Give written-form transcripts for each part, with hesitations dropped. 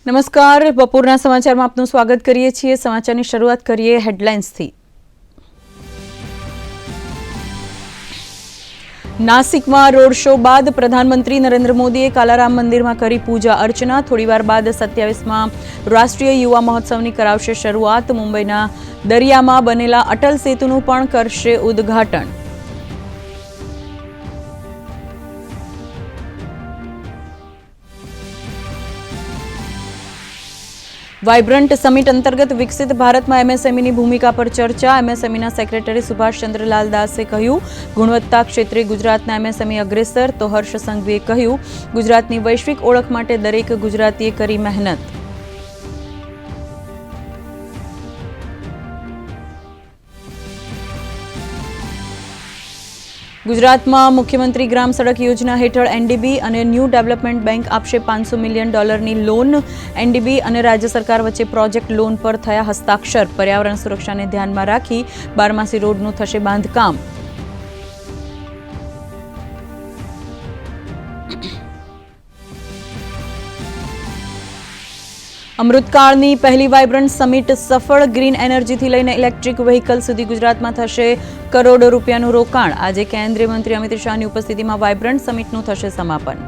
નમસ્કાર, બપોરના સમાચારમાં આપનું સ્વાગત કરીએ છીએ। સમાચારની શરૂઆત કરીએ હેડલાઇન્સથી। નાસિકમાં રોડ શો બાદ પ્રધાનમંત્રી નરેન્દ્ર મોદીએ કાલારામ મંદિરમાં કરી પૂજા અર્ચના। થોડીવાર બાદ 27માં રાષ્ટ્રીય યુવા મહોત્સવની કરાવશે શરૂઆત। મુંબઈના દરિયામાં બનેલા અટલ સેતુનું પણ કરશે ઉદ્ઘાટન। વાઇબ્રન્ટ સમિટ અંતર્ગત વિકસિત ભારતમાં એમએસએમઈની ભૂમિકા પર ચર્ચા। એમએસએમઈના સેક્રેટરી સુભાષ ચંદ્રલાલ દાસે કહ્યું, ગુણવત્તા ક્ષેત્રે ગુજરાતના એમએસએમઈ અગ્રેસર। તો હર્ષ સંઘવીએ કહ્યું, ગુજરાતની વૈશ્વિક ઓળખ માટે દરેક ગુજરાતીએ કરી મહેનત। ગુજરાતમાં મુખ્યમંત્રી ગ્રામ સડક યોજના હેઠળ એનડીબી અને ન્યૂ ડેવલપમેન્ટ બેંક આપશે $500 મિલિયન લોન। એનડીબી અને રાજ્ય સરકાર વચ્ચે પ્રોજેક્ટ લોન પર થયા હસ્તાક્ષર। પર્યાવરણ સુરક્ષાને ધ્યાનમાં રાખી બારમાસી રોડનું થશે બાંધકામ। અમૃતકાળની પહેલી વાઇબ્રન્ટ સમિટ સફળ। ગ્રીન એનર્જીથી લઈને ઇલેક્ટ્રિક વ્હીકલ સુધી ગુજરાતમાં થશે કરોડો રૂપિયાનું રોકાણ। આજે કેન્દ્રીય મંત્રી અમિત શાહની ઉપસ્થિતિમાં વાઇબ્રન્ટ સમિટનું થશે સમાપન।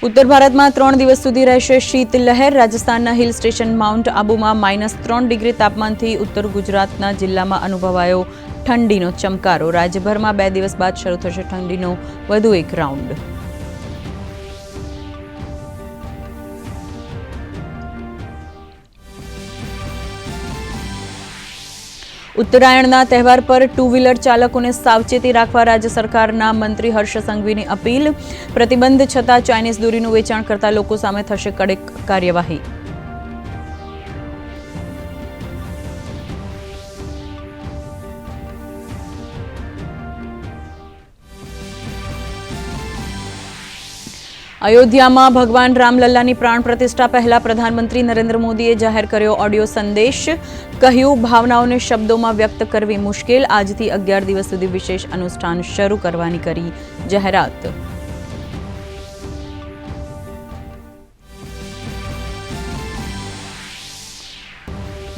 ઉત્તર ભારતમાં 3 દિવસ સુધી રહેશે શીત લહેર। રાજસ્થાનના હિલ સ્ટેશન માઉન્ટ આબુમાં -3 ડિગ્રી તાપમાનથી ઉત્તર ગુજરાતના જિલ્લામાં અનુભવાયો ઠંડીનો ચમકારો। રાજ્યભરમાં 2 દિવસ બાદ શરૂ થશે ઠંડીનો વધુ એક રાઉન્ડ। ઉત્તરાયણના તહેવાર પર ટુ વ્હીલર ચાલકોને સાવચેતી રાખવા રાજ્ય સરકારના મંત્રી હર્ષ સંઘવીની અપીલ। પ્રતિબંધ છતાં ચાઇનીઝ દોરીનું વેચાણ કરતા લોકો સામે થશે કડક કાર્યવાહી। અયોધ્યામાં ભગવાન રામલલ્લાની પ્રાણ પ્રતિષ્ઠા પહેલા પ્રધાનમંત્રી નરેન્દ્ર મોદીએ જાહેર કર્યો ઓડિયો સંદેશ। કહ્યું, ભાવનાઓને શબ્દોમાં વ્યક્ત કરવી મુશ્કેલ। આજથી 11 દિવસ સુધી વિશેષ અનુષ્ઠાન શરૂ કરવાની કરી જાહેરાત।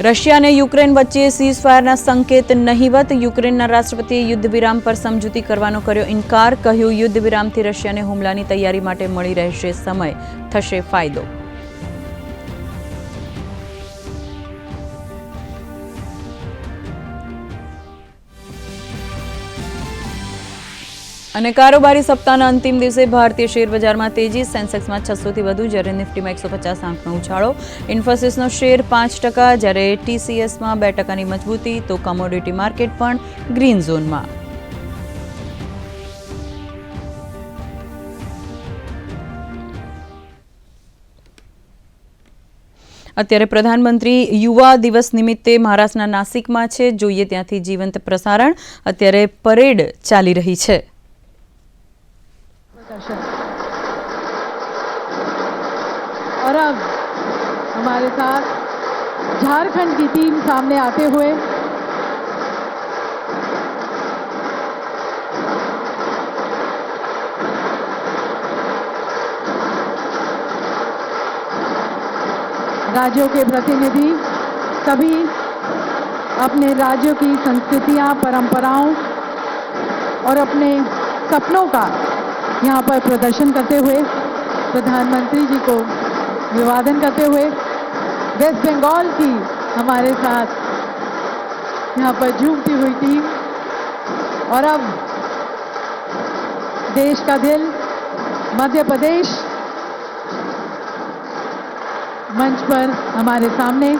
રશિયા અને યુક્રેન વચ્ચે સીઝફાયરના સંકેત નહિવત। યુક્રેનના રાષ્ટ્રપતિએ યુદ્ધ વિરામ પર સમજૂતી કરવાનો કર્યો ઇનકાર। કહ્યું, યુદ્ધ વિરામથી રશિયાને હુમલાની તૈયારી માટે મળી રહેશે સમય, થશે ફાયદો। અને કારોબારી સપ્તાહના અંતિમ દિવસે ભારતીય શેર બજારમાં તેજી। સેન્સેક્સમાં 600થી વધુ, જ્યારે નિફ્ટીમાં 150 આંકનો ઉછાળો। ઇન્ફોસિસનો શેર 5%, જ્યારે ટીસીએસમાં 2%ની મજબૂતી। તો કોમોડિટી માર્કેટ પણ ગ્રીન ઝોનમાં। અત્યારે પ્રધાનમંત્રી યુવા દિવસ નિમિત્તે મહારાષ્ટ્રના નાસિકમાં છે। જોઈએ ત્યાંથી જીવંત પ્રસારણ। અત્યારે પરેડ ચાલી રહી છે। और अब हमारे साथ झारखंड की टीम सामने आते हुए राज्यों के प्रतिनिधि सभी अपने राज्यों की संस्कृतियां, परंपराओं और अपने सपनों का यहाँ पर प्रदर्शन करते हुए प्रधानमंत्री जी को अभिवादन करते हुए वेस्ट बंगाल की हमारे साथ यहाँ पर झूमती हुई टीम और अब देश का दिल मध्य प्रदेश मंच पर हमारे सामने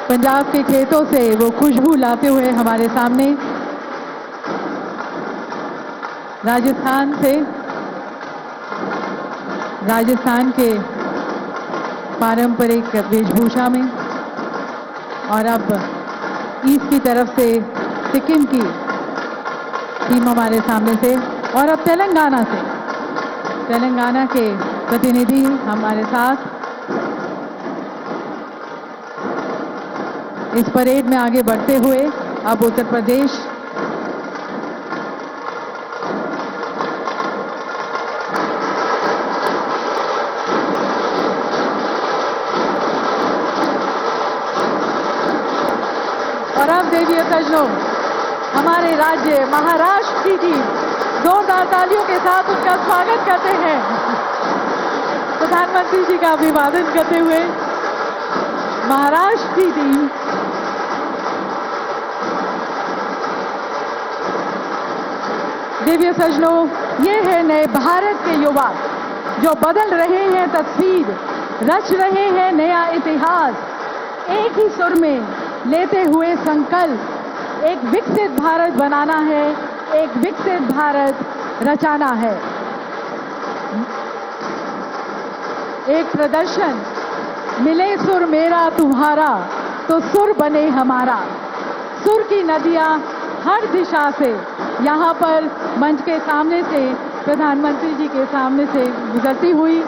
पंजाब के खेतों से वो खुशबू लाते हुए हमारे सामने राजस्थान के पारंपरिक वेशभूषा में और अब ईस्ट की तरफ से सिक्किम की टीम हमारे सामने से और अब तेलंगाना के प्रतिनिधि हमारे साथ इस परेड में आगे बढ़ते हुए अब उत्तर प्रदेश और अब देवीय सज्जनों, हमारे राज्य महाराष्ट्र की टीम जोरदार तालियों के साथ उनका स्वागत करते हैं। प्रधानमंत्री जी का अभिवादन करते हुए महाराष्ट्र की टीम देवीय सज्जनों, ये है नए भारत के युवा जो बदल रहे हैं तस्वीर, रच रहे हैं नया इतिहास, एक ही सुर में लेते हुए संकल्प, एक विकसित भारत बनाना है, एक विकसित भारत रचाना है। एक प्रदर्शन, मिले सुर मेरा तुम्हारा तो सुर बने हमारा। सुर की नदियां हर दिशा से यहाँ पर मंच के सामने से, प्रधानमंत्री जी के सामने से गुजरती हुई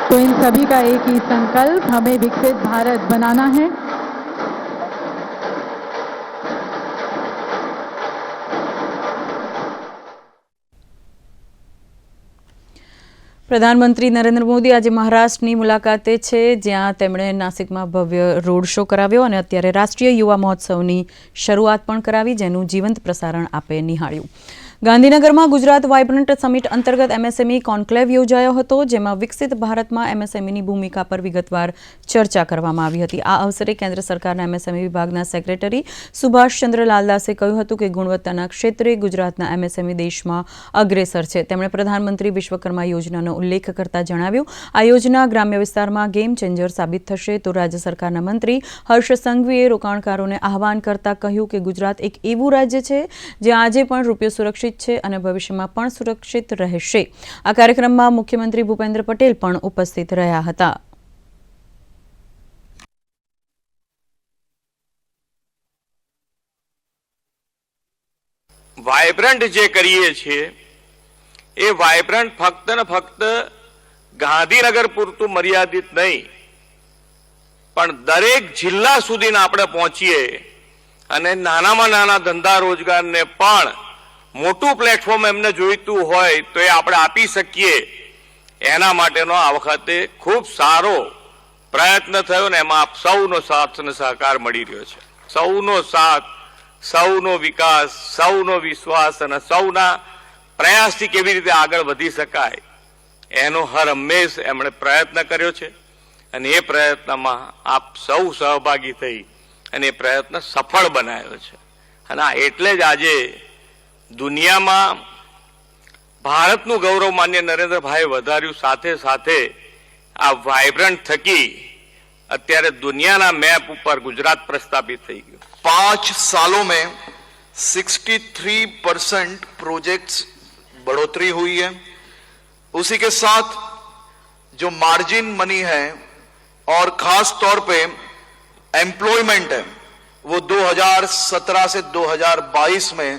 तो इन सभी का एक ही संकल्प, हमें विकसित भारत बनाना है। પ્રધાનમંત્રી નરેન્દ્ર મોદી આજે મહારાષ્ટ્રની મુલાકાતે છે, જ્યાં તેમણે નાસિકમાં ભવ્ય રોડ શો કરાવ્યો અને અત્યારે રાષ્ટ્રીય યુવા મહોત્સવની શરૂઆત પણ કરાવી, જેનું જીવંત પ્રસારણ આપે નિહાળ્યું। ગાંધીનગરમાં ગુજરાત વાઇબ્રન્ટ સમિટ અંતર્ગત એમએસએમઈ કોન્ક્લેવ યોજાયો હતો, જેમાં વિકસિત ભારતમાં એમએસએમઈની ભૂમિકા પર વિગતવાર ચર્ચા કરવામાં આવી હતી। આ અવસરે કેન્દ્ર સરકારના એમએસએમઈ વિભાગના સેક્રેટરી સુભાષચંદ્ર લાલદાસે કહ્યું હતું કે ગુણવત્તાના ક્ષેત્રે ગુજરાતના એમએસએમઈ દેશમાં અગ્રેસર છે। તેમણે પ્રધાનમંત્રી વિશ્વકર્મા યોજનાનો ઉલ્લેખ કરતા જણાવ્યું, આ યોજના ગ્રામ્ય વિસ્તારમાં ગેમ ચેન્જર સાબિત થશે। તો રાજ્ય સરકારના મંત્રી હર્ષ સંઘવીએ રોકાણકારોને આહવાન કરતા કહ્યું કે ગુજરાત એક એવું રાજ્ય છે જ્યાં આજે પણ રૂપિયો સુરક્ષિત છે અને ભવિષ્યમાં પણ સુરક્ષિત રહેશે। આ કાર્યક્રમમાં મુખ્યમંત્રી ભૂપેન્દ્ર પટેલ પણ ઉપસ્થિત રહ્યા હતા। વાઇબ્રન્ટ જે કરીએ છીએ એ વાઇબ્રન્ટ ફક્ત ને ફક્ત ગાંધીનગર પૂરતું મર્યાદિત નહીં, પણ દરેક જિલ્લા સુધી આપણે પહોંચીએ અને નાનામાં નાના ધંધા રોજગારને પણ મોટું પ્લેટફોર્મ એમને જોઈતું હોય તો એ આપણે આપી શકીએ, એના માટેનો આ વખતે ખૂબ સારો પ્રયત્ન થયો ને એમાં આપ સૌનો સાથ અને સહકાર મળી રહ્યો છે। સૌનો સાથ, સૌનો વિકાસ, સૌનો વિશ્વાસ અને સૌના પ્રયાસથી કેવી રીતે આગળ વધી શકાય એનો હર હંમેશ એમણે પ્રયત્ન કર્યો છે અને એ પ્રયત્નમાં આપ સૌ સહભાગી થઈ અને એ પ્રયત્ન સફળ બનાવ્યો છે। અને એટલે જ આજે દુનિયામાં ભારતનું ગૌરવ માન્ય નરેન્દ્રભાઈ વધાર્યું, સાથે સાથે આ વાઇબ્રન્ટ થકી અત્યારે દુનિયાના મેપ ઉપર ગુજરાત પ્રસ્થાપિત થઈ ગયું। 5 सालों में 63% प्रोजेक्ट्स बढ़ोतरी हुई है। उसी के साथ जो मार्जिन मनी है और खास तौर पे एम्प्लॉयमेंट है वो 2017 से 2022 में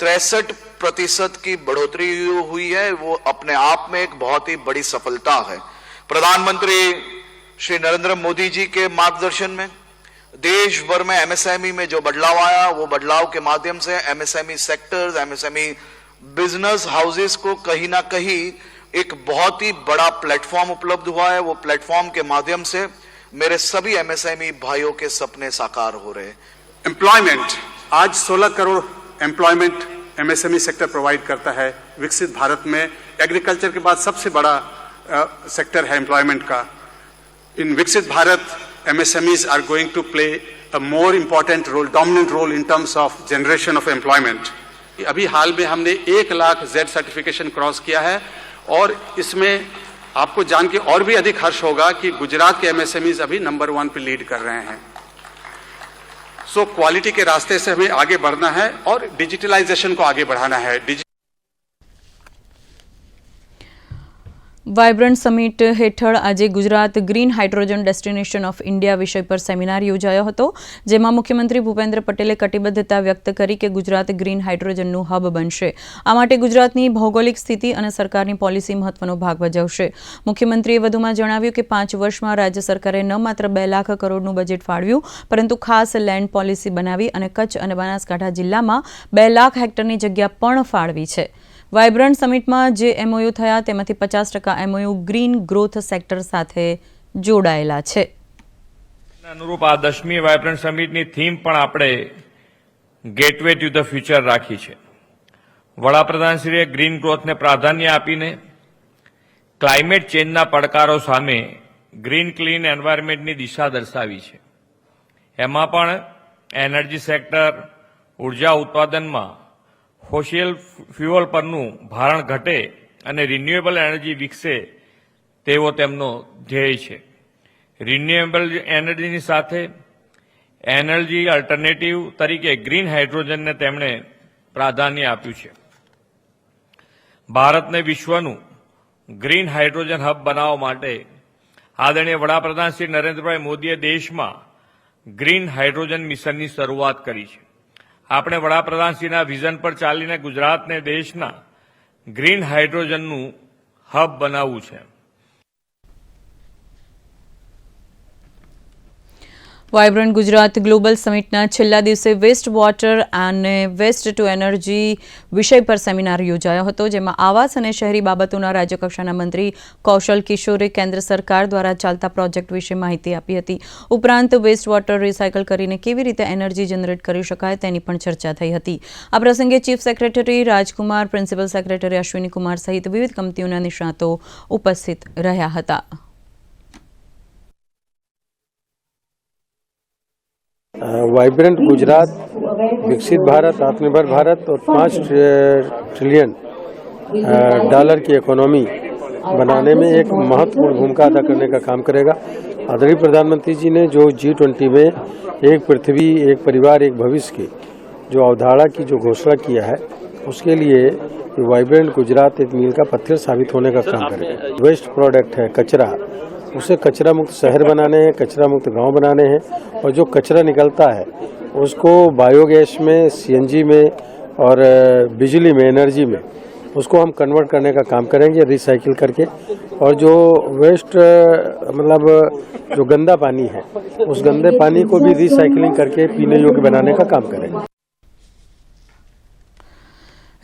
63% की बढ़ोतरी हुई है। वो अपने आप में एक बहुत ही बड़ी सफलता है। प्रधानमंत्री श्री नरेंद्र मोदी जी के मार्गदर्शन में देश भर में एमएसएमई में जो बदलाव आया, वो बदलाव के माध्यम से MSME sectors, MSME business houses को कहीं ना कहीं एक बहुत ही बड़ा प्लेटफॉर्म उपलब्ध हुआ है। वो प्लेटफॉर्म के माध्यम से मेरे सभी एमएसएमई भाइयों के सपने साकार हो रहे हैं। एम्प्लॉयमेंट, आज 16 crore employment MSME sector provide करता है। विकसित भारत में एग्रीकल्चर के बाद सबसे बड़ा सेक्टर है एम्प्लॉयमेंट का। इन विकसित Bharat MSMEs are going to play a more important role, dominant role in terms of generation of employment. अभी हाल में हमने 1 लाख Z सर्टिफिकेशन क्रॉस किया है और इसमें आपको जान के और भी अधिक हर्ष होगा कि गुजरात के एमएसएमईज अभी नंबर 1 पे लीड कर रहे हैं। सो क्वालिटी के रास्ते से हमें आगे बढ़ना है और डिजिटलाइजेशन को आगे बढ़ाना है। વાયબ્રન્ટ સમિટ હેઠળ આજે Gujarat green hydrogen destination of India વિષય પર સેમિનાર યોજાયો હતો, જેમાં મુખ્યમંત્રી ભૂપેન્દ્ર પટેલે કટિબદ્ધતા વ્યક્ત કરી કે ગુજરાત ગ્રીન હાઇડ્રોજનનું હબ બનશે। આ માટે ગુજરાતની ભૌગોલિક સ્થિતિ અને સરકારની પોલિસી મહત્વનો ભાગ ભજવશે। મુખ્યમંત્રીએ વધુમાં જણાવ્યું કે 5 વર્ષમાં રાજ્ય સરકારે ન માત્ર 2 લાખ કરોડનું બજેટ ફાળવ્યું, પરંતુ ખાસ લેન્ડ પોલિસી બનાવી અને કચ્છ અને બનાસકાંઠા જિલ્લામાં 2 લાખ હેક્ટરની જગ્યા પણ ફાળવી છે। વાયબ્રન્ટ સમિટમાં જે એમઓયુ થયા તેમાંથી 50% એમઓયુ ગ્રીન ગ્રોથ સેક્ટર સાથે જોડાયેલા છે। અનુરૂપ આ 10મી વાયબ્રન્ટ સમિટની થીમ પણ આપણે ગેટવે ટુ ધ ફ્યુચર રાખી છે। વડાપ્રધાનશ્રીએ ગ્રીન ગ્રોથને પ્રાધાન્ય આપીને ક્લાઇમેટ ચેન્જના પડકારો સામે ગ્રીન ક્લીન એન્વાયરમેન્ટની દિશા દર્શાવી છે। એમાં પણ એનર્જી સેક્ટર, ઉર્જા ઉત્પાદનમાં ફોસિલ ફ્યુઅલ પરનું ભારણ ઘટે અને રિન્યુએબલ એનર્જી વિકસે તેવો તેમનો ધ્યેય છે। રિન્યુએબલ એનર્જીની સાથે એનર્જી અલ્ટરનેટિવ તરીકે ગ્રીન હાઇડ્રોજનને તેમણે પ્રાધાન્ય આપ્યું છે। ભારતને વિશ્વનું ગ્રીન હાઇડ્રોજન હબ બનાવવા માટે આદરણીય વડાપ્રધાન શ્રી નરેન્દ્રભાઈ મોદીએ દેશમાં ગ્રીન હાઇડ્રોજન મિશનની શરૂઆત કરી છે। આપણે વડાપ્રધાનશ્રીના વિઝન પર ચાલીને ગુજરાતને દેશના ગ્રીન હાઇડ્રોજનનું હબ બનાવવું છે। વાયબ્રન્ટ ગુજરાત ગ્લોબલ સમિટના છેલ્લા દિવસે વેસ્ટ વોટર અને વેસ્ટ ટુ એનર્જી વિષય પર સેમિનાર યોજાયો હતો, જેમાં આવાસ અને શહેરી બાબતોના રાજ્યકક્ષાના મંત્રી કૌશલ કિશોરે કેન્દ્ર સરકાર દ્વારા ચાલતા પ્રોજેક્ટ વિશે માહિતી આપી હતી। ઉપરાંત વેસ્ટ વોટર રિસાયકલ કરીને કેવી રીતે એનર્જી જનરેટ કરી શકાય તેની પણ ચર્ચા થઈ હતી। આ પ્રસંગે ચીફ સેક્રેટરી રાજકુમાર, પ્રિન્સિપલ સેક્રેટરી અશ્વિની કુમાર સહિત વિવિધ કંપનીઓના નિષ્ણાતો ઉપસ્થિત રહ્યા હતા। वाइब्रेंट गुजरात, विकसित भारत, आत्मनिर्भर भारत और 5 ट्रिलियन डॉलर की इकोनॉमी बनाने में एक महत्वपूर्ण भूमिका अदा करने का काम करेगा। आदरणीय प्रधानमंत्री जी ने जो G20 में एक पृथ्वी, एक परिवार, एक भविष्य की जो अवधारणा की जो घोषणा किया है, उसके लिए वाइब्रेंट गुजरात एक मील का पत्थर साबित होने का काम करेगा। वेस्ट प्रोडक्ट है कचरा, उसे कचरा मुक्त शहर बनाने हैं, कचरा मुक्त गांव बनाने हैं, और जो कचरा निकलता है उसको बायोगैस में, सीएनजी में और बिजली में, एनर्जी में उसको हम कन्वर्ट करने का काम करेंगे रिसाइकिल करके। और जो वेस्ट मतलब जो गंदा पानी है, उस गंदे पानी को भी रिसाइकिलिंग करके पीने योग्य बनाने का काम करेंगे।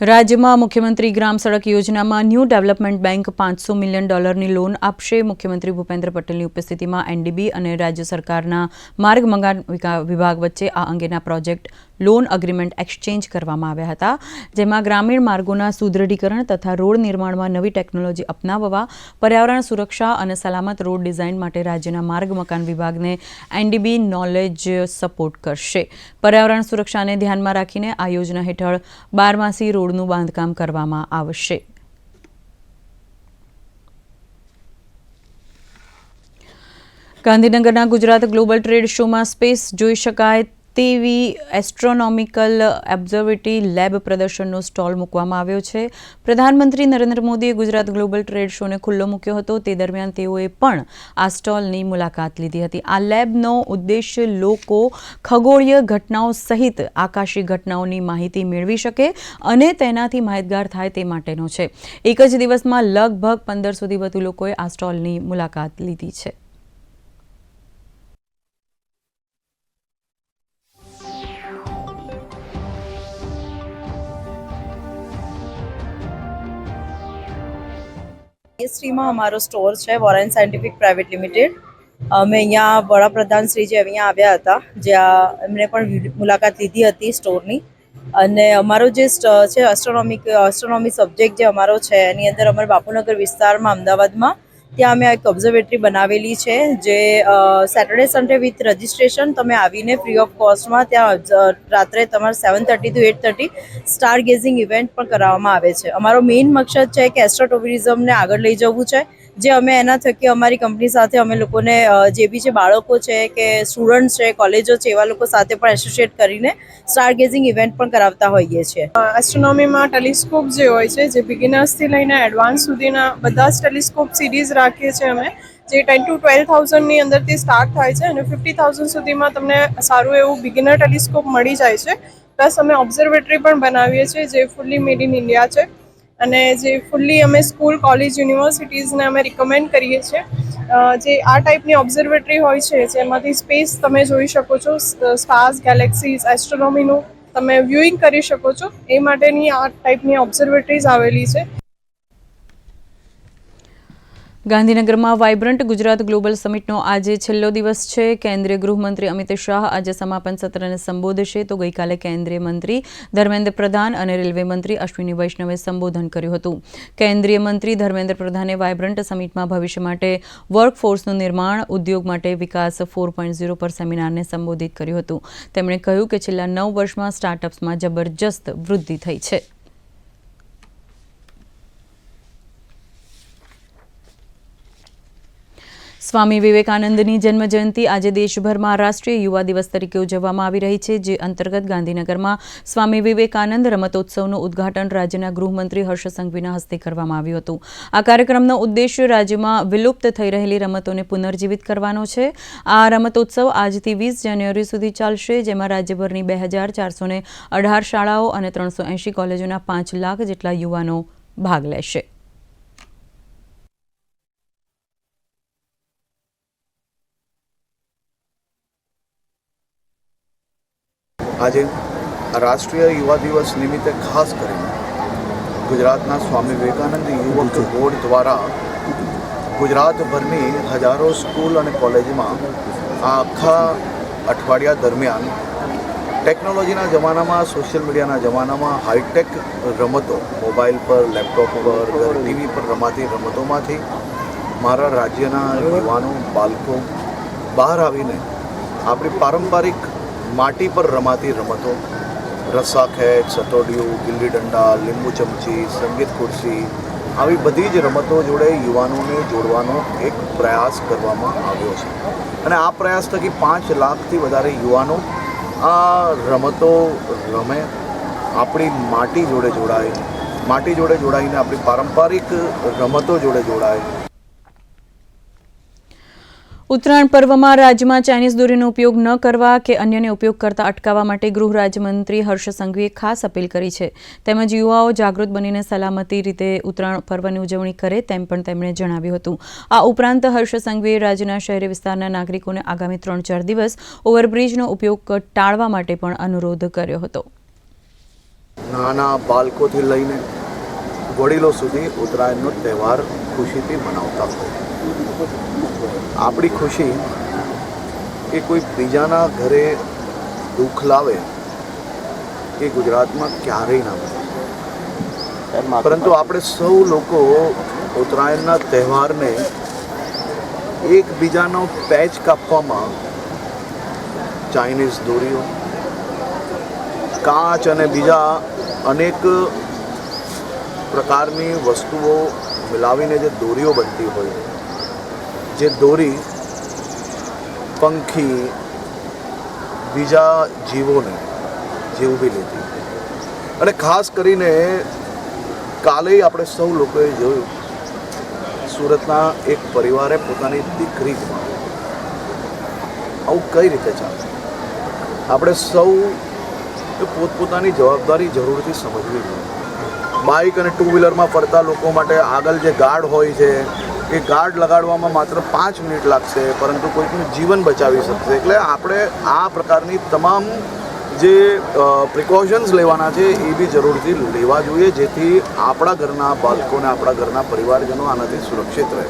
રાજ્યમાં મુખ્યમંત્રી ગ્રામ સડક યોજનામાં new development bank $500 million loan આપશે। મુખ્યમંત્રી ભૂપેન્દ્ર પટેલની ઉપસ્થિતિમાં એનડીબી અને રાજ્ય સરકારના માર્ગ મકાન વિભાગ વચ્ચે આ અંગેના પ્રોજેક્ટ લોન અગ્રીમેન્ટ એક્સચેન્જ કરવામાં આવ્યા હતા, જેમાં ગ્રામીણ માર્ગોના સુદૃઢીકરણ તથા રોડ નિર્માણમાં નવી ટેકનોલોજી અપનાવવા, પર્યાવરણ સુરક્ષા અને સલામત રોડ ડિઝાઇન માટે રાજ્યના માર્ગ મકાન વિભાગને એનડીબી નોલેજ સપોર્ટ કરશે। પર્યાવરણ સુરક્ષાને ધ્યાનમાં રાખીને આ યોજના હેઠળ 12માસી રોડનું બાંધકામ કરવામાં આવશે। ગાંધીનગરના ગુજરાત ગ્લોબલ ટ્રેડ શોમાં સ્પેસ જોઈ શકાય તેવી એસ્ટ્રોનોમિકલ ઓબ્ઝર્વેટરી લેબ પ્રદર્શનનો સ્ટોલ મૂકવામાં આવ્યો છે। પ્રધાનમંત્રી નરેન્દ્ર મોદીએ ગુજરાત ગ્લોબલ ટ્રેડ શોને ખુલ્લો મૂક્યો હતો, તે દરમિયાન તેઓએ પણ આ સ્ટોલની મુલાકાત લીધી હતી। આ લેબનો ઉદ્દેશ્ય લોકો ખગોળીય ઘટનાઓ સહિત આકાશી ઘટનાઓની માહિતી મેળવી શકે અને તેનાથી માહિતગાર થાય તે માટેનો છે। એક જ દિવસમાં લગભગ 1500થી વધુ લોકોએ આ સ્ટોલની મુલાકાત લીધી છે। માં અમારો સ્ટોર છે વોરેન સાયન્ટિફિક પ્રાઇવેટ લિમિટેડ। અમે અહીંયા વડાપ્રધાન શ્રી જે અહીંયા આવ્યા હતા, જ્યાં એમણે પણ મુલાકાત લીધી હતી સ્ટોરની। અને અમારો જે છે એસ્ટ્રોનોમી સબ્જેક્ટ જે અમારો છે એની અંદર અમારા બાપુનગર વિસ્તારમાં અમદાવાદમાં ત્યાં અમે એક ઓબ્ઝર્વેટરી બનાવેલી છે, જે સેટરડે સન્ડે વિથ રજિસ્ટ્રેશન તમે આવીને ફ્રી ઓફ કોસ્ટમાં ત્યાં રાત્રે તમારે 7:30 to 8:30 સ્ટાર ગેઝિંગ ઇવેન્ટ પણ કરાવવામાં આવે છે। અમારો મેઇન મકસદ છે કે એસ્ટ્રોટુરિઝમને આગળ લઈ જવું છે, જે અમે એના થકી અમારી કંપની સાથે અમે લોકોને જે બી જે બાળકો છે કે સ્ટુડન્ટ્સ છે, કોલેજો છે, એવા લોકો સાથે પણ એસોસિએટ કરીને સ્ટાર ગેઝિંગ ઇવેન્ટ પણ કરાવતા હોઈએ છીએ. એસ્ટ્રોનોમીમાં ટેલિસ્કોપ જે હોય છે, જે બિગિનર્સથી લઈને એડવાન્સ સુધીના બધા જ ટેલિસ્કોપ સિરીઝ રાખીએ છીએ અમે, જે 10,000 to 12,000ની અંદરથી સ્ટાર્ટ થાય છે અને 50,000 સુધીમાં તમને સારું એવું બિગિનર ટેલિસ્કોપ મળી જાય છે. પ્લસ અમે ઓબ્ઝર્વેટરી પણ બનાવીએ છીએ જે ફૂલ્લી મેડ ઇન ઇન્ડિયા છે અને જે ફૂલ્લી અમે સ્કૂલ, કોલેજ, યુનિવર્સિટીઝને અમે રિકમેન્ડ કરીએ છીએ. જે આ ટાઈપની ઓબ્ઝર્વેટરી હોય છે જેમાંથી સ્પેસ તમે જોઈ શકો છો, સ્ટાર્સ, ગેલેક્સીઝ, એસ્ટ્રોનોમીનું તમે વ્યુઇંગ કરી શકો છો, એ માટેની આ ટાઈપની ઓબ્ઝર્વેટરીઝ આવેલી છે. ગાંધીનગરમાં વાઇબ્રન્ટ ગુજરાત ગ્લોબલ સમિટનો આજે છેલ્લો દિવસ છે. કેન્દ્રીય ગૃહમંત્રી અમિત શાહ આજે સમાપન સત્રને સંબોધશે તો ગઈકાલે કેન્દ્રીય મંત્રી ધર્મેન્દ્ર પ્રધાન અને રેલવે મંત્રી અશ્વિની વૈષ્ણવે સંબોધન કર્યું હતું. કેન્દ્રીય મંત્રી ધર્મેન્દ્ર પ્રધાને વાઇબ્રન્ટ સમિટમાં ભવિષ્ય માટે વર્કફોર્સનું નિર્માણ, ઉદ્યોગ માટે વિકાસ 4.0 પર સેમિનારને સંબોધિત કર્યું હતું. તેમણે કહ્યું કે છેલ્લા 9 વર્ષમાં સ્ટાર્ટઅપ્સમાં જબરજસ્ત વૃદ્ધિ થઈ છે. સ્વામી વિવેકાનંદની જન્મજયંતિ આજે દેશભરમાં રાષ્ટ્રીય યુવા દિવસ તરીકે ઉજવવામાં આવી રહી છે, જે અંતર્ગત ગાંધીનગરમાં સ્વામી વિવેકાનંદ રમતોત્સવનું ઉદ્ઘાટન રાજ્યના ગૃહમંત્રી હર્ષ સંઘવીના હસ્તે કરવામાં આવ્યું હતું. આ કાર્યક્રમનો ઉદ્દેશ્ય રાજ્યમાં વિલુપ્ત થઈ રહેલી રમતોને પુનર્જીવિત કરવાનો છે. આ રમતોત્સવ આજથી 20 જાન્યુઆરી સુધી ચાલશે, જેમાં રાજ્યભરની 2,418 શાળાઓ અને 380 કોલેજોના 5 લાખ જેટલા યુવાનો ભાગ લેશે. આજે રાષ્ટ્રીય યુવા દિવસ નિમિત્તે ખાસ કરીને ગુજરાતના સ્વામી વિવેકાનંદ યુવક બોર્ડ દ્વારા ગુજરાતભરની હજારો સ્કૂલ અને કોલેજમાં આ આખા અઠવાડિયા દરમિયાન ટેકનોલોજીના જમાનામાં, સોશિયલ મીડિયાના જમાનામાં હાઈટેક રમતો, મોબાઈલ પર, લેપટોપ પર, ટીવી પર રમાતી રમતોમાંથી મારા રાજ્યના યુવાનો, બાળકો બહાર આવીને આપણી પારંપરિક માટી પર રમાતી રમતો, રસ્સા ખેંચ, સટોડિયું, ગિલ્લી દંડા, લીંબુ ચમચી, સંગીત ખુરશી, આવી બધી જ રમતો જોડે યુવાનોને જોડવાનો એક પ્રયાસ કરવામાં આવ્યો છે. અને આ પ્રયાસ થકી 5 લાખથી વધારે યુવાનો આ રમતો રમે, આપણી માટી જોડે જોડાય, માટી જોડે જોડાઈને આપણી પારંપરિક રમતો જોડે જોડાય. ઉત્તરાયણ પર્વમાં રાજ્યમાં ચાઇનીઝ દોરીનો ઉપયોગ ન કરવા કે અન્યને ઉપયોગ કરતા અટકાવવા માટે ગૃહ રાજ્યમંત્રી હર્ષ સંઘવીએ ખાસ અપીલ કરી છે. તેમજ યુવાઓ જાગૃત બનીને સલામતી રીતે ઉત્તરાયણ પર્વની ઉજવણી કરે તેમ પણ તેમણે જણાવ્યું હતું. આ ઉપરાંત હર્ષ સંઘવીએ રાજ્યના શહેરી વિસ્તારના નાગરિકોને આગામી 3-4 દિવસ ઓવરબ્રિજનો ઉપયોગ ટાળવા માટે પણ અનુરોધ કર્યો હતો. નાના બાળકોથી લઈને વડીલો સુધી ઉત્તરાયણનો તહેવાર ખુશીથી મનાવતા હોય. આપણી ખુશી એ કોઈ બીજાના ઘરે દુઃખ લાવે એ ગુજરાતમાં ક્યારેય ના બને. પરંતુ આપણે સૌ લોકો ઉત્તરાયણના તહેવારને એકબીજાનો પેચ કાપવામાં ચાઇનીઝ દોરીઓ, કાચ અને બીજા અનેક પ્રકારની વસ્તુઓ મિલાવીને જે દોરીઓ બનતી હોય, જે દોરી પંખી, બીજા જીવોને જીવવી લેતી. અને ખાસ કરીને કાલે આપણે સૌ લોકોએ જોયું, સુરતના એક પરિવારે પોતાની દીકરી ગુમાવી. આવું કઈ રીતે ચાલે? આપણે સૌ પોતપોતાની જવાબદારી જરૂરથી સમજવી જોઈએ. બાઇક અને 2 વ્હીલરમાં ફરતા લોકો માટે આગળ જે ગાર્ડ હોય છે, એ ગાર્ડ લગાડવામાં માત્ર 5 મિનિટ લાગશે, પરંતુ કોઈકનું જીવન બચાવી શકશે. એટલે આપણે આ પ્રકારની તમામ જે પ્રિકોશન્સ લેવાના છે એ બી જરૂરથી લેવા જોઈએ, જેથી આપણા ઘરના બાળકોને, આપણા ઘરના પરિવારજનો આનાથી સુરક્ષિત રહે.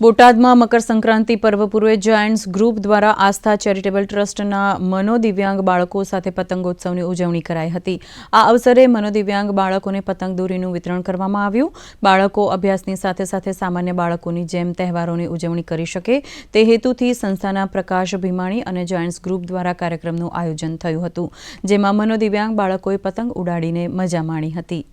બોટાદમાં મકર સંક્રાંતિ પર્વ પૂર્વે જાયન્ટ્સ ગ્રુપ દ્વારા આસ્થા ચેરિટેબલ ટ્રસ્ટના મનોદિવ્યાંગ બાળકો સાથે પતંગોત્સવની ઉજવણી કરાઈ હતી. આ અવસરે મનોદિવ્યાંગ બાળકોને પતંગ દોરીનું વિતરણ કરવામાં આવ્યું. બાળકો અભ્યાસની સાથે સાથે સામાન્ય બાળકોની જેમ તહેવારોની ઉજવણી કરી શકે તે હેતુથી સંસ્થાના પ્રકાશ ભીમાણી અને જાયન્ટ્સ ગ્રુપ દ્વારા કાર્યક્રમનું આયોજન થયું હતું, જેમાં મનોદિવ્યાંગ બાળકોએ પતંગ ઉડાડીને મજા માણી હતી.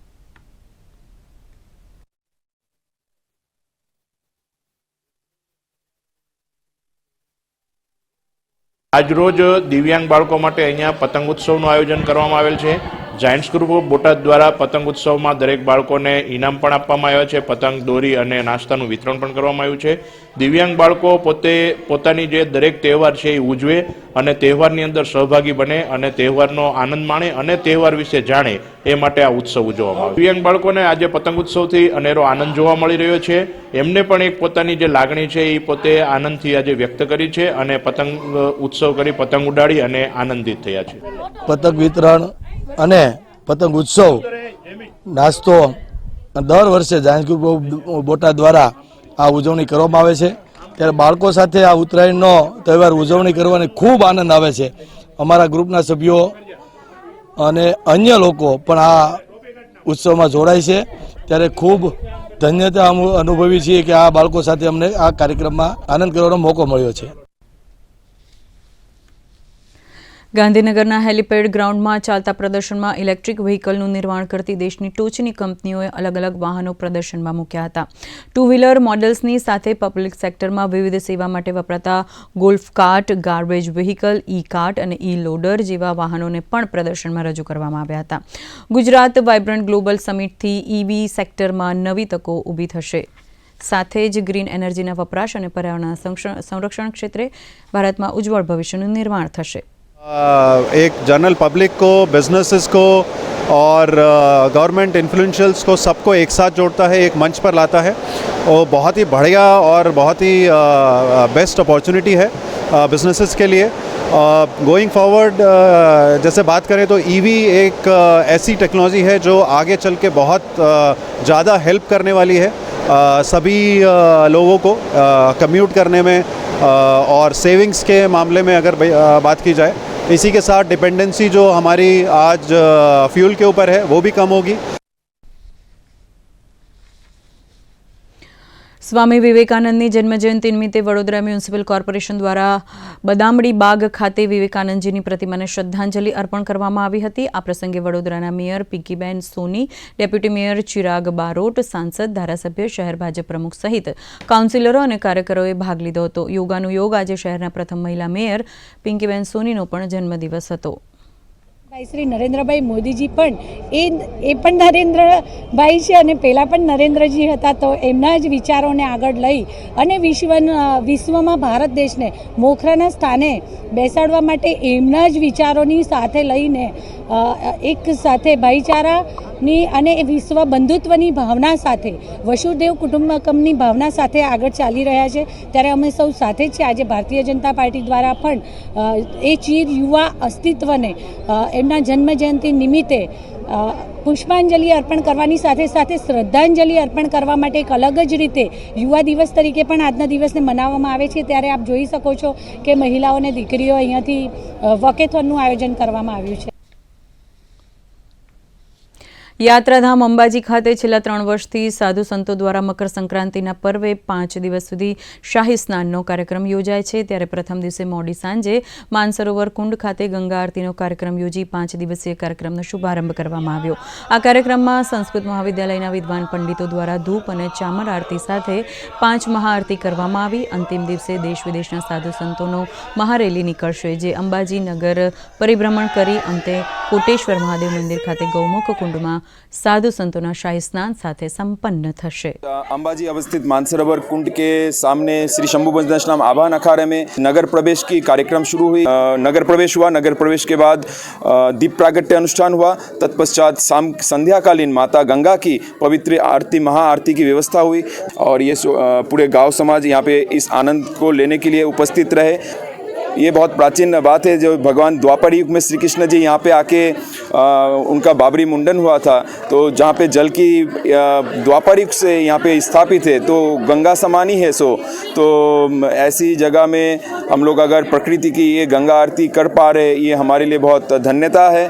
આજરોજ દિવ્યાંગ બાળકો માટે અહીંયા પતંગ ઉત્સવનું આયોજન કરવામાં આવેલ છે. જાયન્ટ્સ ગ્રુપ ઓફ બોટાદ દ્વારા પતંગ ઉત્સવમાં દરેક બાળકોને ઇનામ પણ આપવામાં આવ્યા છે. પતંગ, દોરી અને નાસ્તાનું વિતરણ પણ કરવામાં આવ્યું છે. દિવ્યાંગ બાળકો પોતાની જે દરેક તહેવાર છે એ ઉજવે અને તહેવારની અંદર સહભાગી બને અને તહેવારનો આનંદ માણે અને તહેવાર વિશે જાણે એ માટે આ ઉત્સવ ઉજવવામાં આવે. દિવ્યાંગ બાળકોને આજે પતંગ ઉત્સવથી અનેરો આનંદ જોવા મળી રહ્યો છે. એમને પણ એક પોતાની જે લાગણી છે એ પોતે આનંદથી આજે વ્યક્ત કરી છે અને પતંગ ઉત્સવ કરી પતંગ ઉડાડી અને આનંદિત થયા છે. પતંગ વિતરણ અને પતંગ ઉત્સવ નાસ્તો દર વર્ષે જાયન્ટ્સ ગ્રુપ ઓફ બોટાદ દ્વારા આ ઉજવણી કરવામાં આવે છે. ત્યારે બાળકો સાથે આ ઉત્તરાયણનો તહેવાર ઉજવણી કરવાની ખૂબ આનંદ આવે છે. અમારા ગ્રુપના સભ્યો અને અન્ય લોકો પણ આ ઉત્સવમાં જોડાય છે. ત્યારે ખૂબ ધન્યતા અનુભવી છીએ કે આ બાળકો સાથે અમને આ કાર્યક્રમમાં આનંદ કરવાનો મોકો મળ્યો છે. ગાંધીનગરના હેલીપેડ ગ્રાઉન્ડમાં ચાલતા પ્રદર્શનમાં ઇલેક્ટ્રિક વ્હીકલનું નિર્માણ કરતી દેશની ટોચની કંપનીઓએ અલગ અલગ વાહનો પ્રદર્શનમાં મૂક્યા હતા. 2 વ્હીલર મોડલ્સની સાથે પબ્લિક સેક્ટરમાં વિવિધ સેવા માટે વપરાતા ગોલ્ફ કાર્ટ, ગાર્બેજ વ્હીકલ, ઈ કાર્ટ અને ઈ લોડર જેવા વાહનોને પણ પ્રદર્શનમાં રજૂ કરવામાં આવ્યા હતા. ગુજરાત વાઇબ્રન્ટ ગ્લોબલ સમિટથી ઈવી સેક્ટરમાં નવી તકો ઊભી થશે. સાથે જ ગ્રીન એનર્જીના વપરાશ અને પર્યાવરણના સંરક્ષણ ક્ષેત્રે ભારતમાં ઉજ્જવળ ભવિષ્યનું નિર્માણ થશે. एक जनरल पब्लिक को, बिजनेसेस को और गवर्नमेंट इन्फ्लुएंशियल्स को सबको एक साथ जोड़ता है, एक मंच पर लाता है और बहुत ही बढ़िया और बहुत ही बेस्ट अपॉर्चुनिटी है बिजनेसेस के लिए. गोइंग फॉरवर्ड जैसे बात करें तो ईवी एक ऐसी टेक्नोलॉजी है जो आगे चल के बहुत ज़्यादा हेल्प करने वाली है सभी लोगों को कम्यूट करने में और सेविंग्स के मामले में अगर बात की जाए. इसी के साथ डिपेंडेंसी जो हमारी आज फ्यूल के ऊपर है वो भी कम होगी. સ્વામી વિવેકાનંદની જન્મજયંતિ નિમિત્તે વડોદરા મ્યુનિસિપલ કોર્પોરેશન દ્વારા બદામડી બાગ ખાતે વિવેકાનંદજીની પ્રતિમાને શ્રદ્ધાંજલિ અર્પણ કરવામાં આવી હતી. આ પ્રસંગે વડોદરાના મેયર પિંકીબેન સોની, ડેપ્યુટી મેયર ચિરાગ બારોટ, સાંસદ, ધારાસભ્ય, શહેર ભાજપ પ્રમુખ સહિત કાઉન્સિલરો અને કાર્યકરોએ ભાગ લીધો હતો. યોગાનું યોગ આજે શહેરના પ્રથમ મહિલા મેયર પિંકીબેન સોનીનો પણ જન્મદિવસ હતો. શ્રી નરેન્દ્રભાઈ મોદીજી પણ એ પણ નરેન્દ્રભાઈ છે અને પહેલાં પણ નરેન્દ્રજી હતા, તો એમના જ વિચારોને આગળ લઈ અને વિશ્વમાં ભારત દેશને મોખરાના સ્થાને બેસાડવા માટે એમના જ વિચારોની સાથે લઈને એક સાથે ભાઈચારાની અને વિશ્વ બંધુત્વની ભાવના સાથે વસુદેવ કુટુંબકમની ભાવના સાથે આગળ ચાલી રહ્યા છે. ત્યારે અમે સૌ સાથે જ છે. આજે ભારતીય જનતા પાર્ટી દ્વારા પણ એ ચીર યુવા અસ્તિત્વને એમના જન્મજયંતિ નિમિત્તે પુષ્પાંજલિ અર્પણ કરવાની સાથે સાથે શ્રદ્ધાંજલિ અર્પણ કરવા માટે એક અલગ જ રીતે યુવા દિવસ તરીકે પણ આજના દિવસને મનાવવામાં આવે છે. ત્યારે આપ જોઈ શકો છો કે મહિલાઓ અને દીકરીઓ અહીંયાથી વોકેથોનનું આયોજન કરવામાં આવ્યું છે. યાત્રાધામ અંબાજી ખાતે છેલ્લા 3 વર્ષથી સાધુ સંતો દ્વારા મકર સંક્રાંતિના પર્વે 5 દિવસ સુધી શાહી સ્નાનનો કાર્યક્રમ યોજાય છે. ત્યારે પ્રથમ દિવસે મોડી સાંજે માનસરોવર કુંડ ખાતે ગંગા આરતીનો કાર્યક્રમ યોજી 5 દિવસીય કાર્યક્રમનો શુભારંભ કરવામાં આવ્યો. આ કાર્યક્રમમાં સંસ્કૃત મહાવિદ્યાલયના વિદ્વાન પંડિતો દ્વારા ધૂપ અને ચામર આરતી સાથે 5 મહાઆરતી કરવામાં આવી. અંતિમ દિવસે દેશ વિદેશના સાધુ સંતોનો મહારેલી નીકળશે, જે અંબાજી નગર પરિભ્રમણ કરી અંતે કોટેશ્વર મહાદેવ મંદિર ખાતે ગૌમુખ કુંડમાં साधु संतों शाही स्नान साथे संपन्न थशे. अंबाजी अवस्थित मानसरोवर कुंड के सामने श्री शंभु पंचदशनाम आवाहन अखाड़े में नगर प्रवेश की कार्यक्रम शुरू हुई. नगर प्रवेश हुआ. नगर प्रवेश के बाद दीप प्रागट्य अनुष्ठान हुआ. तत्पश्चात संध्याकालीन माता गंगा की पवित्र आरती महाआरती की व्यवस्था हुई और ये पूरे गांव समाज यहाँ पे इस आनंद को लेने के लिए उपस्थित रहे. ये बहुत प्राचीन बात है. जो भगवान द्वापर युग में श्री कृष्ण जी यहाँ पे आके उनका बाबरी मुंडन हुआ था, तो जहाँ पे जल की द्वापर युग से यहाँ पे स्थापित है, तो गंगा समान ही है. तो ऐसी जगह में हम लोग अगर प्रकृति की ये गंगा आरती कर पा रहे, ये हमारे लिए बहुत धन्यता है.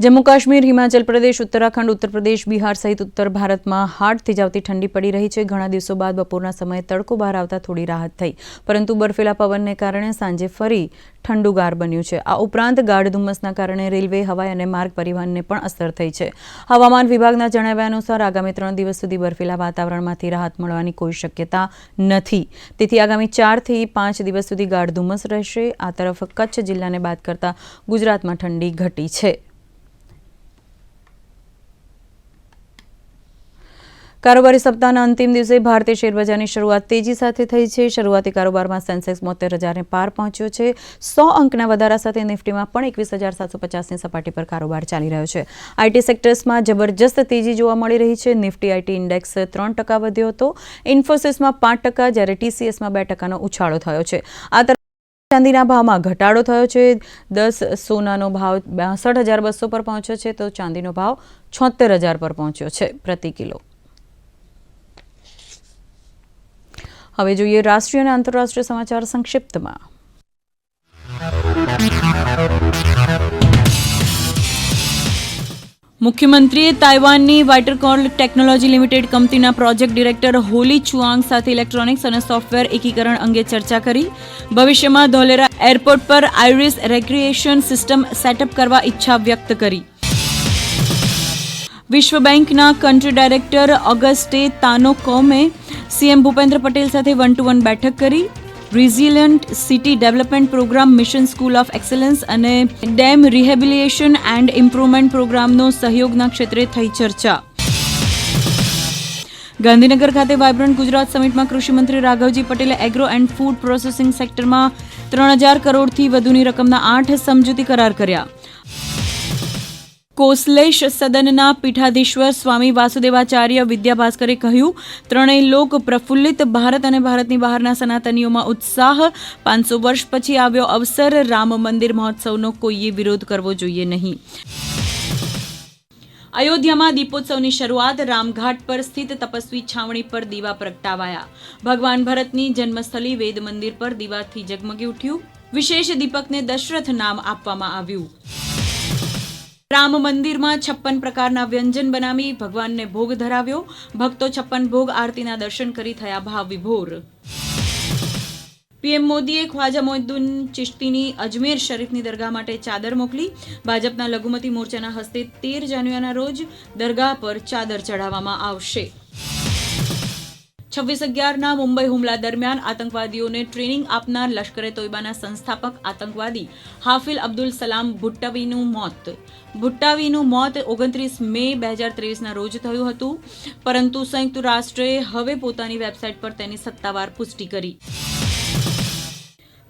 જમ્મુ કાશ્મીર, હિમાચલ પ્રદેશ, ઉત્તરાખંડ, ઉત્તર પ્રદેશ, બિહાર સહિત ઉત્તર ભારતમાં હાડ થીજાવતી ઠંડી પડી રહી છે. ઘણા દિવસો બાદ બપોરના સમયે તડકો બહાર આવતા થોડી રાહત થઈ, પરંતુ બર્ફીલા પવનને કારણે સાંજે ફરી ઠંડુગાર બન્યું છે. આ ઉપરાંત ગાઢ ધુમ્મસના કારણે રેલવે, હવાઈ અને માર્ગ પરિવહનને પણ અસર થઈ છે. હવામાન વિભાગના જણાવ્યા અનુસાર આગામી 3 દિવસ સુધી બર્ફીલા વાતાવરણમાંથી રાહત મળવાની કોઈ શક્યતા નથી. તેથી આગામી 4 થી 5 દિવસ સુધી ગાઢ ધુમ્મસ રહેશે. આ તરફ કચ્છ જિલ્લાને બાદ કરતા ગુજરાતમાં ઠંડી ઘટી છે. કારોબારી સપ્તાહના અંતિમ દિવસે ભારતીય શેરબજારની શરૂઆત તેજી સાથે થઈ છે. શરૂઆતી કારોબારમાં સેન્સેક્સ 72,000ને પાર પહોંચ્યો છે. 100 અંકના વધારા સાથે નિફ્ટીમાં પણ 21,750ની સપાટી પર કારોબાર ચાલી રહ્યો છે. આઈટી સેક્ટર્સમાં જબરજસ્ત તેજી જોવા મળી રહી છે. નિફ્ટી આઈટી ઇન્ડેક્સ 3% વધ્યો હતો. ઇન્ફોસિસમાં 5%, જ્યારે ટીસીએસમાં 2%નો ઉછાળો થયો છે. આ ચાંદીના ભાવમાં ઘટાડો થયો છે. 10 સોનાનો ભાવ 62,200 પર પહોંચ્યો છે, તો ચાંદીનો ભાવ 76,000 પર પહોંચ્યો છે પ્રતિ કિલો. હવે જોઈએ રાષ્ટ્રીય અને આંતરરાષ્ટ્રીય સમાચાર સંક્ષિપ્તમાં. મુખ્યમંત્રીએ તાઇવાનની વાઇટરકોલ ટેકનોલોજી લિમિટેડ કંપનીના પ્રોજેક્ટ ડિરેક્ટર હોલી ચુઆંગ સાથે ઇલેક્ટ્રોનિક્સ અને સોફ્ટવેર એકીકરણ અંગે ચર્ચા કરી. ભવિષ્યમાં ધોલેરા એરપોર્ટ પર આઇરિસ રેક્રિએશન સિસ્ટમ સેટઅપ કરવા ઈચ્છા વ્યક્ત કરી. વિશ્વ બેંકના કન્ટ્રી ડાયરેક્ટર ઓગસ્ટે તાનોકોમે સીએમ ભૂપેન્દ્ર પટેલ સાથે 1-to-1 બેઠક કરી. Resilient city development programme, mission school of excellence અને ડેમ રિહેબિલિટેશન એન્ડ ઇમ્પ્રુવમેન્ટ પ્રોગ્રામનો સહયોગના ક્ષેત્રે થઈ ચર્ચા. ગાંધીનગર ખાતે વાયબ્રન્ટ ગુજરાત સમિટમાં કૃષિમંત્રી રાઘવજી પટેલે એગ્રો એન્ડ ફૂડ પ્રોસેસિંગ સેક્ટરમાં 3,000 કરોડથી વધુની રકમના 8 સમજૂતી કરાર કર્યા. કોસલેશ સદનના પીઠાધીશ્વર સ્વામી વાસુદેવાચાર્ય વિદ્યાભાસ્કરે કહ્યું, ત્રણેય લોક પ્રફુલ્લિત, ભારત અને ભારતની બહારના સનાતનીઓમાં ઉત્સાહ. 500 વર્ષ પછી આવ્યો અવસર, રામ મંદિર મહોત્સવનો કોઈએ વિરોધ કરવો જોઈએ નહીં. અયોધ્યામાં દીપોત્સવની શરૂઆત. રામઘાટ પર સ્થિત તપસ્વી છાવણી પર દીવા પ્રગટાવાયા. ભગવાન ભરતની જન્મસ્થળી વેદ મંદિર પર દીવાથી ઝગમગી ઉઠ્યું. વિશેષ દીપકને દશરથ નામ આપવામાં આવ્યું. રામ મંદિરમાં 56 પ્રકારના વ્યંજન બનાવી ભગવાનને ભોગ ધરાવ્યો. ભક્તો 56 ભોગ આરતીના દર્શન કરી થયા ભાવ વિભોર. પીએમ મોદીએ ખ્વાજા મોઇનુદ્દીન ચિશ્તીની અજમેર શરીફની દરગાહ માટે ચાદર મોકલી. ભાજપના લઘુમતી મોરચાના હસ્તે 13 જાન્યુઆરીના રોજ દરગાહ પર ચાદર ચઢાવવામાં આવશે. 26/11ના મુંબઈ હુમલા દરમિયાન આતંકવાદીઓને ટ્રેનિંગ આપનાર લશ્કરે તોયબાના સંસ્થાપક આતંકવાદી હાફિઝ અબ્દુલ સલામ ભુટ્ટાવીનું મોત 29 મે 2023ના રોજ થયું હતું, પરંતુ સંયુક્ત રાષ્ટ્રે હવે પોતાની વેબસાઇટ પર તેની સત્તાવાર પુષ્ટિ કરી.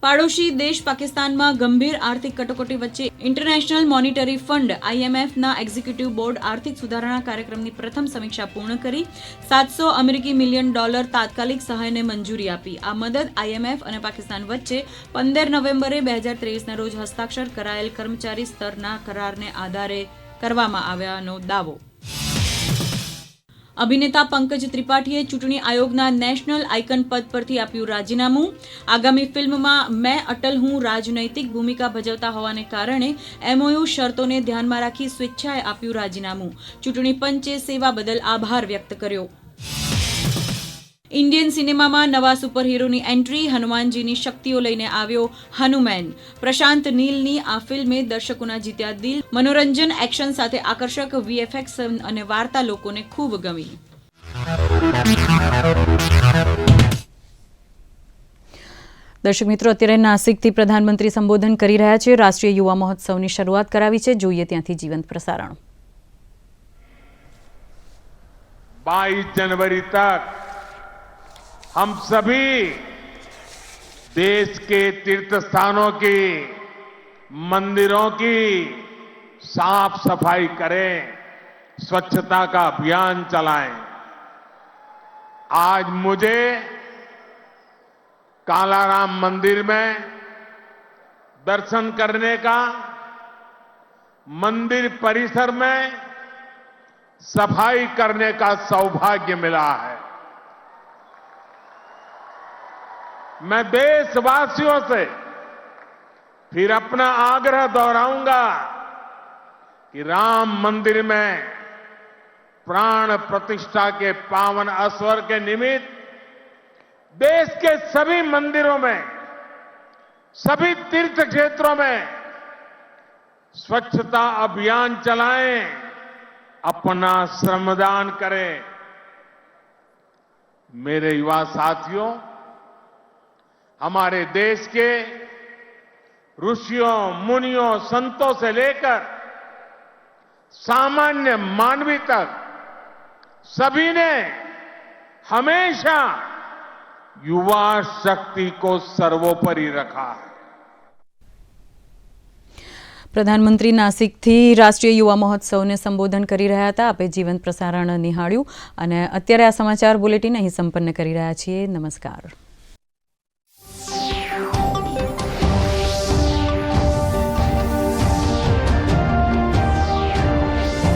પાડોશી દેશ પાકિસ્તાનમાં ગંભીર આર્થિક કટોકટી વચ્ચે ઇન્ટરનેશનલ મોનિટરી ફંડ IMFના એક્ઝિક્યુટિવ બોર્ડ આર્થિક સુધારણા કાર્યક્રમની પ્રથમ સમીક્ષા પૂર્ણ કરી. $700 મિલિયન તાત્કાલિક સહાયને મંજૂરી આપી. આ મદદ IMF અને પાકિસ્તાન વચ્ચે 15 નવેમ્બરે 2023ના રોજ હસ્તાક્ષર કરાયેલ કર્મચારી સ્તરના કરારને આધારે કરવામાં આવ્યાનો દાવો. અભિનેતા પંકજ ત્રિપાઠીએ ચૂંટણી આયોગના નેશનલ આઇકન પદ પરથી આપ્યું રાજીનામું. આગામી ફિલ્મમાં મેં અટલ હું રાજનૈતિક ભૂમિકા ભજવતા હોવાને કારણે MOU શરતોને ધ્યાનમાં રાખી સ્વેચ્છાએ આપ્યું રાજીનામું. ચૂંટણી પંચે સેવા બદલ આભાર વ્યક્ત કર્યો. ઇન્ડિયન સિનેમામાં નવા સુપરહીરોની એન્ટ્રી. હનુમાનજીની શક્તિઓ લઈને આવ્યો હનુમેન. પ્રશાંત નીલની આ ફિલ્મે દર્શકોના જીત્યા દિલ. મનોરંજન, એક્શન સાથે આકર્ષક VFX અને વાર્તા લોકોને ખૂબ ગમી. દર્શક મિત્રો, અત્યારે નાસિકથી પ્રધાનમંત્રી સંબોધન કરી રહ્યા છે. રાષ્ટ્રીય યુવા મહોત્સવની શરૂઆત કરાવી છે. જોઈએ ત્યાંથી જીવંત પ્રસારણ. 22 जनवरी तक हम सभी देश के तीर्थ स्थानों की, मंदिरों की साफ सफाई करें, स्वच्छता का अभियान चलाएं. आज मुझे कालाराम मंदिर में दर्शन करने का, मंदिर परिसर में सफाई करने का सौभाग्य मिला है. मैं देशवासियों से फिर अपना आग्रह दोहराऊंगा कि राम मंदिर में प्राण प्रतिष्ठा के पावन अवसर के निमित्त देश के सभी मंदिरों में, सभी तीर्थ क्षेत्रों में स्वच्छता अभियान चलाएं, अपना श्रमदान करें। मेरे युवा साथियों, हमारे देश के ऋषियों, मुनियों, संतों से लेकर सामान्य मानवी तक सभी ने हमेशा युवा शक्ति को सर्वोपरि रखा है। પ્રધાનમંત્રી નાસિકથી રાષ્ટ્રીય યુવા મહોત્સવને સંબોધન કરી રહ્યા હતા. આપે જીવંત પ્રસારણ નિહાળ્યું અને અત્યારે આ સમાચાર બુલેટિન અહીં સંપન્ન કરી રહ્યા છીએ. નમસ્કાર.